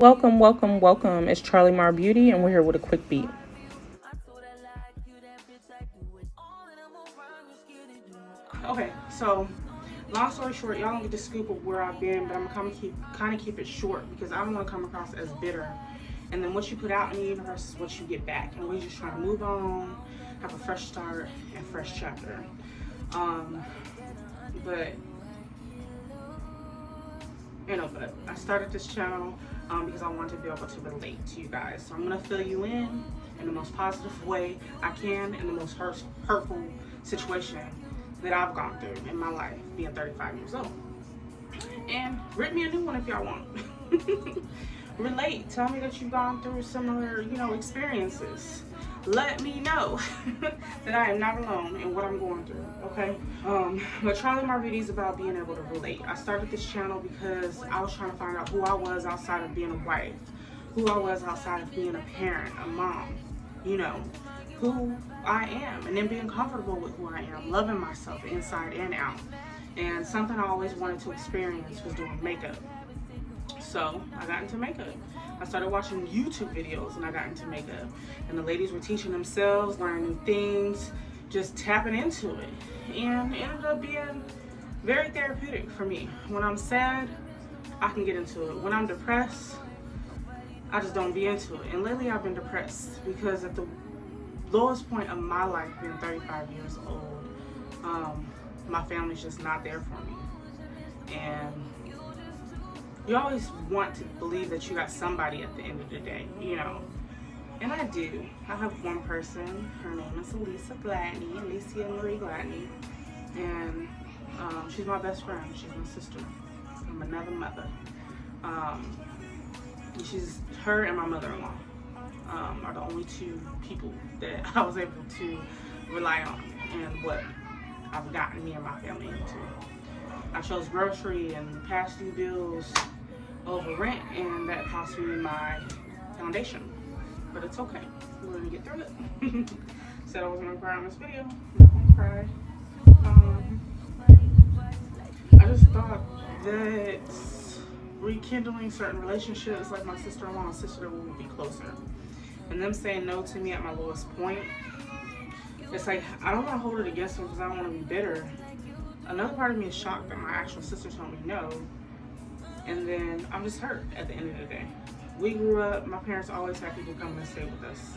Welcome, welcome, welcome. It's Charlie Mar Beauty, and we're here with a quick beat. Okay, so long story short, y'all don't get the scoop of where I've been, but I'm gonna kind of keep it short because I don't want to come across as bitter. And then what you put out in the universe is what you get back, and we're just trying to move on, have a fresh start and fresh chapter. But but I started this channel because I wanted to be able to relate to you guys. So I'm gonna fill you in the most positive way I can in the most hurtful situation that I've gone through in my life, being 35 years old. And rip me a new one if y'all want. Relate. Tell me that you've gone through similar, experiences. Let me know that I am not alone in what I'm going through, okay? But Charlie Mar Beauty is about being able to relate. I started this channel because I was trying to find out who I was outside of being a wife, who I was outside of being a parent, a mom, who I am, and then being comfortable with who I am, loving myself inside and out. And something I always wanted to experience was doing makeup. So I got into makeup. I started watching YouTube videos and I got into makeup. And the ladies were teaching themselves, learning new things, just tapping into it. And it ended up being very therapeutic for me. When I'm sad, I can get into it. When I'm depressed, I just don't be into it. And lately I've been depressed because at the lowest point of my life, being 35 years old, my family's just not there for me. And you always want to believe that you got somebody at the end of the day, And I do. I have one person. Her name is Alicia Marie Gladney. And she's my best friend. She's my sister from another mother. Her and my mother-in-law are the only two people that I was able to rely on and what I've gotten me and my family into. I chose grocery and past due bills over rent, and that cost me my foundation. But it's okay. We're gonna get through it. Said I wasn't gonna cry on this video. I'm gonna cry. I just thought that rekindling certain relationships, like my sister-in-law and sister, would be closer. And them saying no to me at my lowest point, it's like I don't want to hold it against them because I don't want to be bitter. Another part of me is shocked that my actual sister told me no, and then I'm just hurt at the end of the day. We grew up, my parents always had people come and stay with us.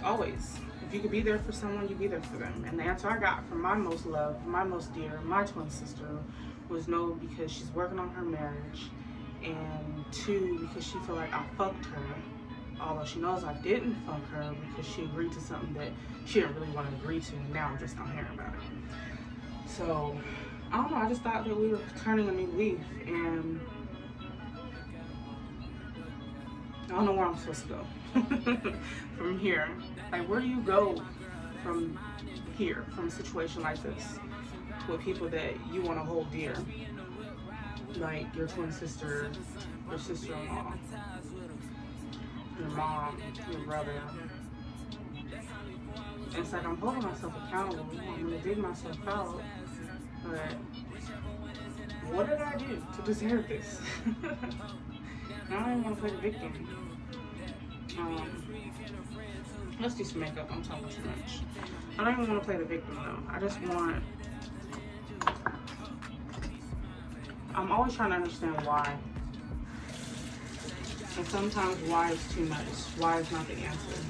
Always. If you could be there for someone, you be there for them. And the answer I got from my most loved, my most dear, my twin sister was no, because she's working on her marriage, and 2, because she felt like I fucked her, although she knows I didn't fuck her because she agreed to something that she didn't really want to agree to, and now I'm just not hearing about it. So, I don't know, I just thought that we were turning a new leaf, and I don't know where I'm supposed to go from here. Like, where do you go from here, from a situation like this, with people that you want to hold dear? Like your twin sister, your sister-in-law, your mom, your brother. And it's like I'm holding myself accountable. I'm gonna dig myself out. But what did I do to deserve this? I don't even want to play the victim. Let's do some makeup. I'm talking too much. I don't even want to play the victim though. I just want. I'm always trying to understand why. And sometimes why is too much. Why is not the answer.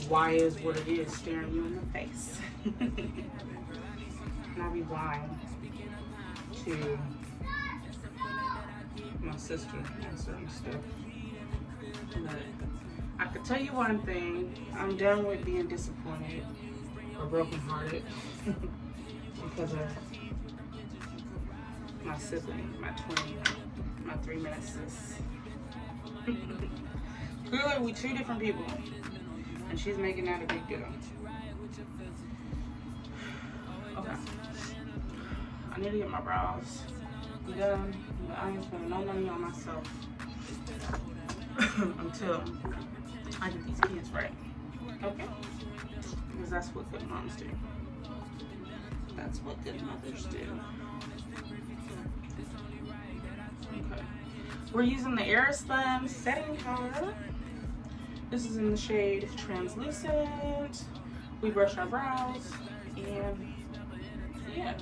Why is what it is staring you in the face. And I be blind to my sister and certain stuff. But I could tell you one thing, I'm done with being disappointed or brokenhearted because of my sibling, my twin, my 3-minute sis. Clearly we 2 different people, and she's making that a big deal. Okay. I need to get my brows done, but I ain't spending no money on myself until I get these kids right. Okay? Because that's what good moms do. That's what good mothers do. Okay. We're using the Airspun setting powder. This is in the shade Translucent. We brush our brows, and yeah,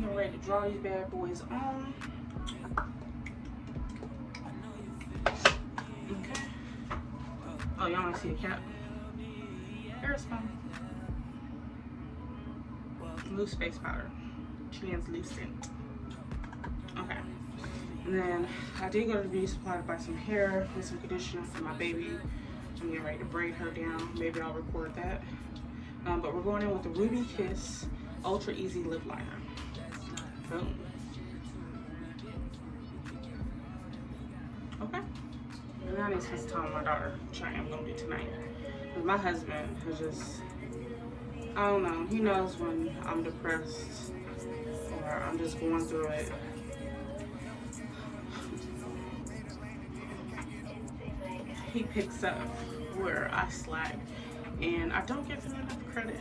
we're ready to draw these bad boys on. Okay. Oh, y'all want to see a cap? Airspun. Loose face powder. Translucent. Okay. And then I did go to the beauty supply to buy some hair and some conditioner for my baby. I'm getting ready to braid her down. Maybe I'll record that. But we're going in with the Ruby Kiss Ultra Easy Lip Liner. Boom. Okay. And now I need to spend some time with my daughter, which I am going to do tonight. Because my husband has just, I don't know, he knows when I'm depressed or I'm just going through it. He picks up where I slack, and I don't give him enough credit.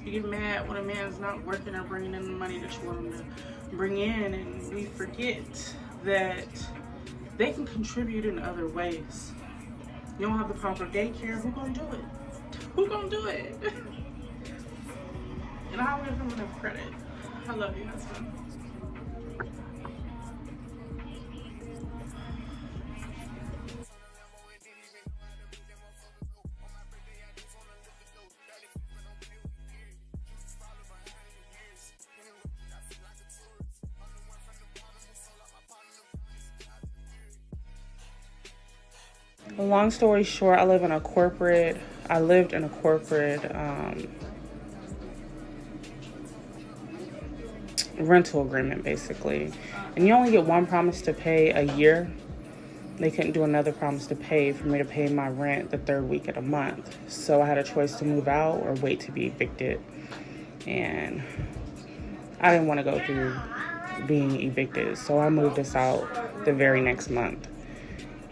You get mad when a man's not working or bringing in the money that you want him to bring in, and we forget that they can contribute in other ways. You don't have the proper daycare, who gonna do it? Who gonna do it? And I don't give him enough credit. I love you, husband. Long story short, I lived in a corporate rental agreement, basically. And you only get one promise to pay a year. They couldn't do another promise to pay for me to pay my rent the third week of the month. So I had a choice to move out or wait to be evicted. And I didn't want to go through being evicted. So I moved us out the very next month.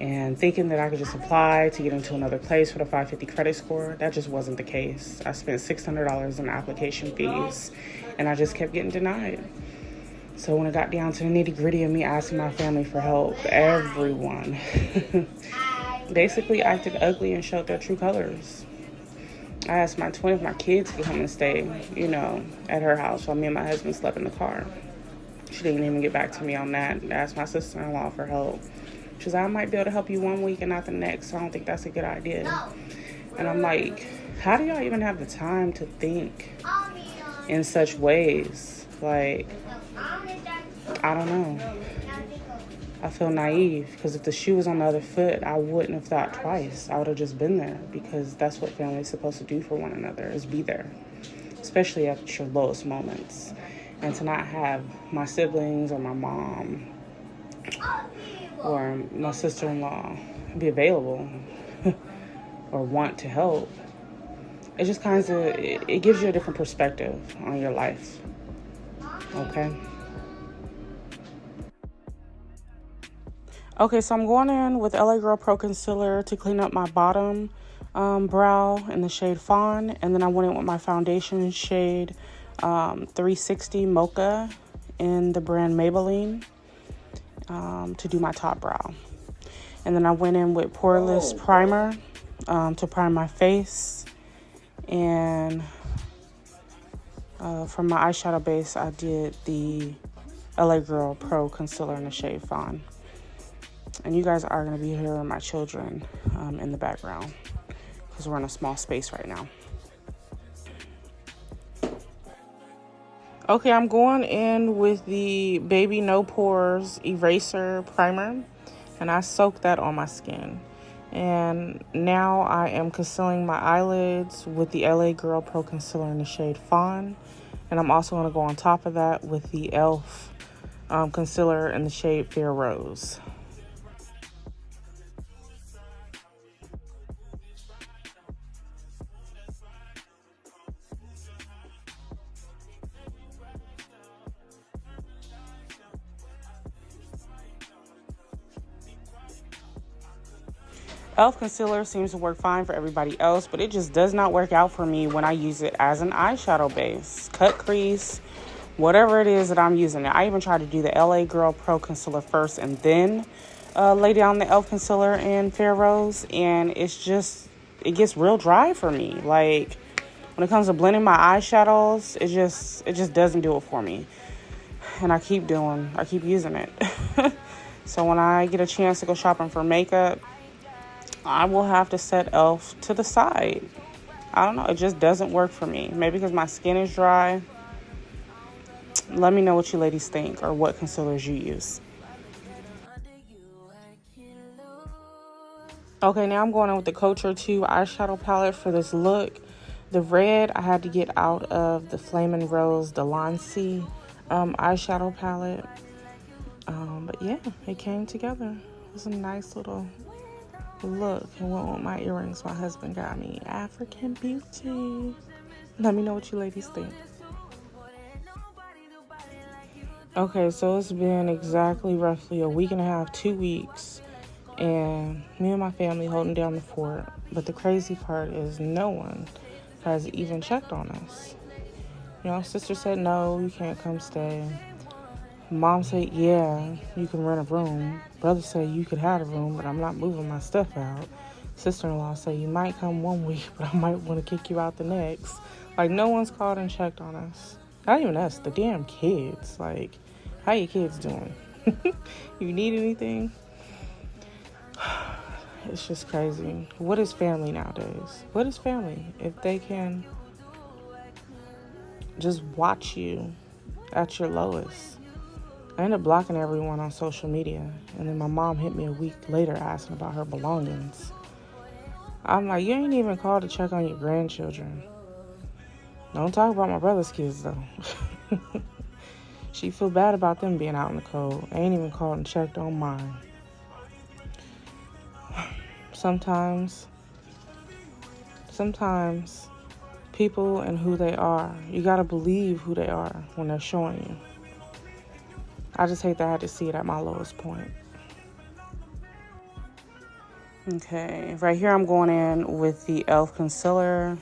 And thinking that I could just apply to get into another place with a 550 credit score, that just wasn't the case. I spent $600 in application fees, and I just kept getting denied. So when it got down to the nitty gritty of me asking my family for help, everyone basically acted ugly and showed their true colors. I asked my twin if my kids could come and stay, at her house while me and my husband slept in the car. She didn't even get back to me on that. I asked my sister-in-law for help. She was like, I might be able to help you one week and not the next, so I don't think that's a good idea. And I'm like, how do y'all even have the time to think in such ways? Like, I don't know. I feel naive, because if the shoe was on the other foot, I wouldn't have thought twice. I would have just been there, because that's what family is supposed to do for one another, is be there, especially at your lowest moments. And to not have my siblings or my mom or my sister-in-law be available or want to help, it just kind of, it gives you a different perspective on your life, okay? Okay, so I'm going in with LA Girl Pro Concealer to clean up my bottom brow in the shade Fawn, and then I went in with my foundation shade 360 Mocha in the brand Maybelline to do my top brow. And then I went in with Poreless Primer to prime my face. And for my eyeshadow base, I did the LA Girl Pro Concealer in the shade Fawn. And you guys are going to be hearing my children in the background, because we're in a small space right now. Okay, I'm going in with the Baby No Pores Eraser Primer, and I soaked that on my skin. And now I am concealing my eyelids with the LA Girl Pro Concealer in the shade Fawn. And I'm also going to go on top of that with the e.l.f. Concealer in the shade Fair Rose. e.l.f. concealer seems to work fine for everybody else, but it just does not work out for me when I use it as an eyeshadow base. Cut crease, whatever it is that I'm using. I even tried to do the LA Girl Pro Concealer first and then lay down the e.l.f. concealer in Fair Rose, and it gets real dry for me. Like, when it comes to blending my eyeshadows, it just doesn't do it for me. And I keep using it. So when I get a chance to go shopping for makeup, I will have to set e.l.f. to the side. I don't know, it just doesn't work for me. Maybe because my skin is dry. Let me know what you ladies think, or what concealers you use. Okay, now I'm going in with the Culture 2 eyeshadow palette for this look. The red I had to get out of the Flamin' Rose Delancey eyeshadow palette. But yeah, it came together. It was a nice little look. And went with my earrings my husband got me. African Beauty. Let me know what you ladies think. Okay, so it's been exactly roughly a week and a half, 2 weeks. And me and my family holding down the fort. But the crazy part is no one has even checked on us. You know, sister said, no, you can't come stay. Mom said, yeah, you can rent a room. Brother said, you could have a room, but I'm not moving my stuff out. Sister-in-law said, you might come one week, but I might want to kick you out the next. Like, no one's called and checked on us. Not even us, the damn kids. Like, how your kids doing? You need anything? It's just crazy. What is family nowadays? What is family? If they can just watch you at your lowest. I ended up blocking everyone on social media. And then my mom hit me a week later asking about her belongings. I'm like, you ain't even called to check on your grandchildren. Don't talk about my brother's kids, though. She feel bad about them being out in the cold. I ain't even called and checked on mine. Sometimes people and who they are, you gotta believe who they are when they're showing you. I just hate that I had to see it at my lowest point. Okay, right here I'm going in with the e.l.f. concealer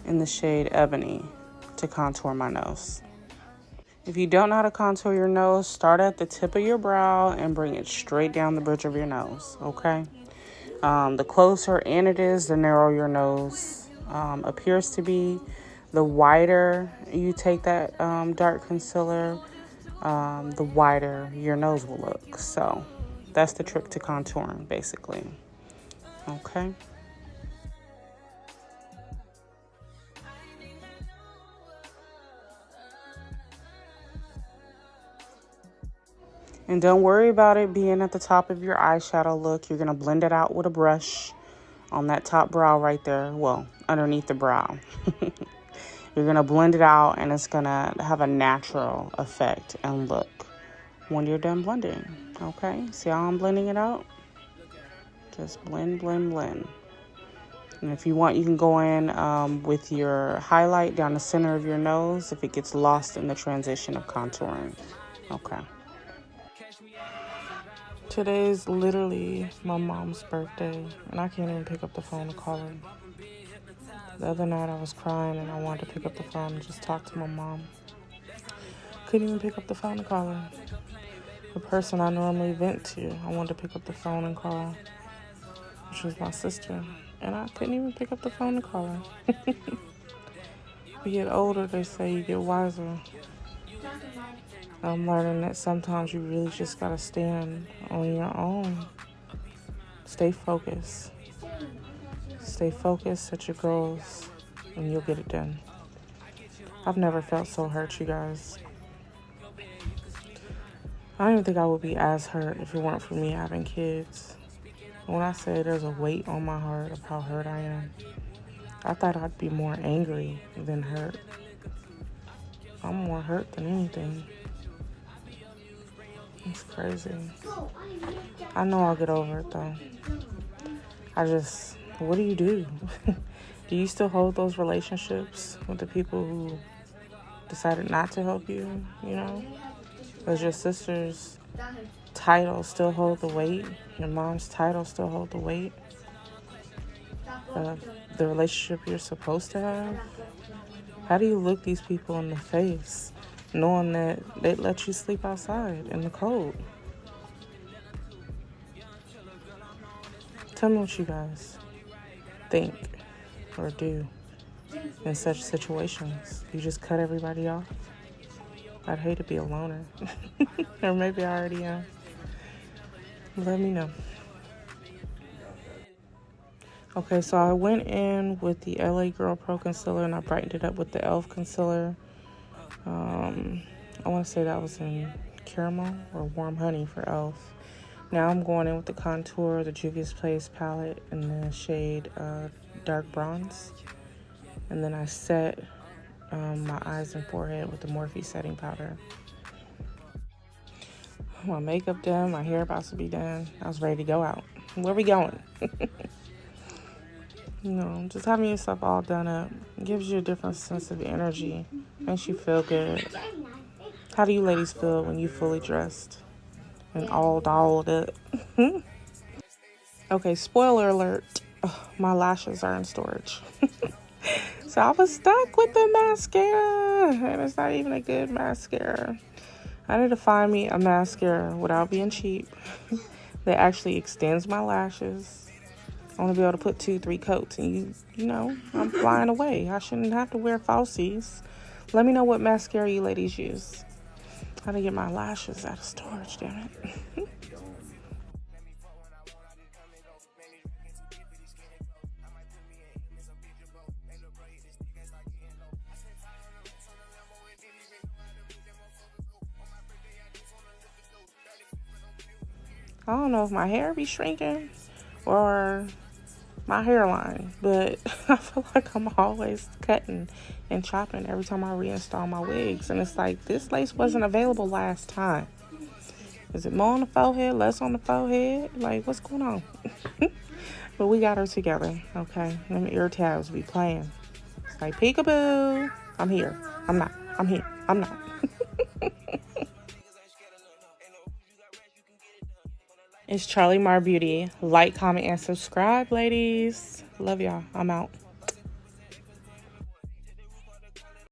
in the shade Ebony to contour my nose. If you don't know how to contour your nose, start at the tip of your brow and bring it straight down the bridge of your nose, okay? The closer in it is, the narrower your nose appears to be. The wider you take that dark concealer, the wider your nose will look. So that's the trick to contouring, basically. Okay. And don't worry about it being at the top of your eyeshadow look. You're going to blend it out with a brush on that top brow right there. Well, underneath the brow. You're going to blend it out, and it's going to have a natural effect and look when you're done blending. Okay? See how I'm blending it out? Just blend, blend, blend. And if you want, you can go in with your highlight down the center of your nose if it gets lost in the transition of contouring. Okay. Today's literally my mom's birthday, and I can't even pick up the phone to call her. The other night I was crying, and I wanted to pick up the phone and just talk to my mom. Couldn't even pick up the phone to call her. The person I normally vent to, I wanted to pick up the phone and call, which was my sister, and I couldn't even pick up the phone to call her. You get older, they say you get wiser. I'm learning that sometimes you really just gotta stand on your own. Stay focused. Stay focused, set your goals, and you'll get it done. I've never felt so hurt, you guys. I don't even think I would be as hurt if it weren't for me having kids. When I say there's a weight on my heart of how hurt I am, I thought I'd be more angry than hurt. I'm more hurt than anything. It's crazy. I know I'll get over it, though. What do you do? Do you still hold those relationships with the people who decided not to help you, you know? Does your sister's title still hold the weight? Your mom's title still hold the weight of the relationship you're supposed to have? How do you look these people in the face knowing that they let you sleep outside in the cold. Tell me what you guys think or do in such situations. You just cut everybody off? I'd hate to be a loner. Or maybe I already am. Let me know. Okay, so I went in with the LA Girl Pro Concealer and I brightened it up with the e.l.f. Concealer. I want to say that was in Caramel or Warm Honey for e.l.f. Now I'm going in with the contour, the Juvia's Place palette, in the shade Dark Bronze. And then I set my eyes and forehead with the Morphe setting powder. My makeup done, my hair about to be done. I was ready to go out. Where we going? You know, just having yourself all done up gives you a different sense of energy. Makes you feel good. How do you ladies feel when you fully dressed and all dolled up? Okay, spoiler alert. My lashes are in storage. So I was stuck with the mascara. And it's not even a good mascara. I need to find me a mascara without being cheap that actually extends my lashes. I want to be able to put 2-3 coats and you know, I'm flying away. I shouldn't have to wear falsies. Let me know what mascara you ladies use. How to get my lashes out of storage, damn it. I don't know if my hair be shrinking or my hairline, but I feel like I'm always cutting and chopping every time I reinstall my wigs. And it's like, this lace wasn't available last time. Is it more on the forehead, less on the forehead? Like, what's going on? But we got her together, okay? Them ear tabs be playing. It's like, peekaboo. I'm here. I'm not. I'm here. I'm not. It's Charlie Mar Beauty. Like, comment, and subscribe, ladies. Love y'all. I'm out.